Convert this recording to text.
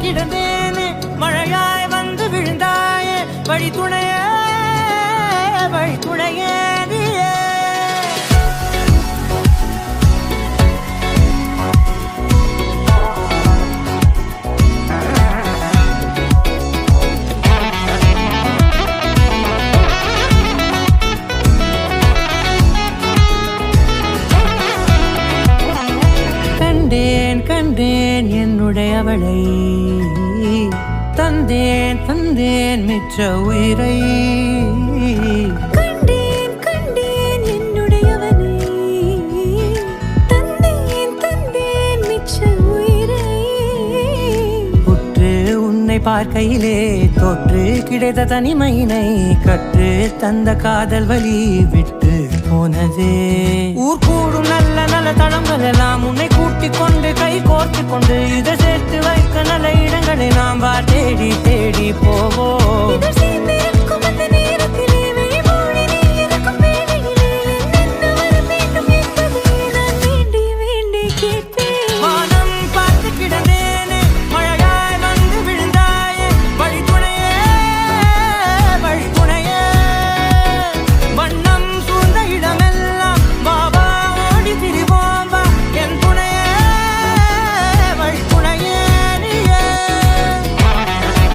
கிடந்தேனே மழையாய் வந்து விழுந்தாயே வழி துணையே நீயே கண்டேன் என்னுடையவளை தந்தேன் மிச்ச உயிரை கண்டேன் என்னுடையவனை தந்தேன் மிச்ச உயிரை உற்று உன்னை பார்க்கையிலே தோற்று கிடைத்த தனிமையினை கற்று தந்த காதல் வழி விட்டு போனதே ஊர் கூடும் நல்ல தளங்கள் எல்லாம் உன்னை கூட்டிக் கொண்டு கை கோர்த்து கொண்டு இதை சேர்த்து வைக்க நல்ல இடங்களை நாம் தேடி போவோம்.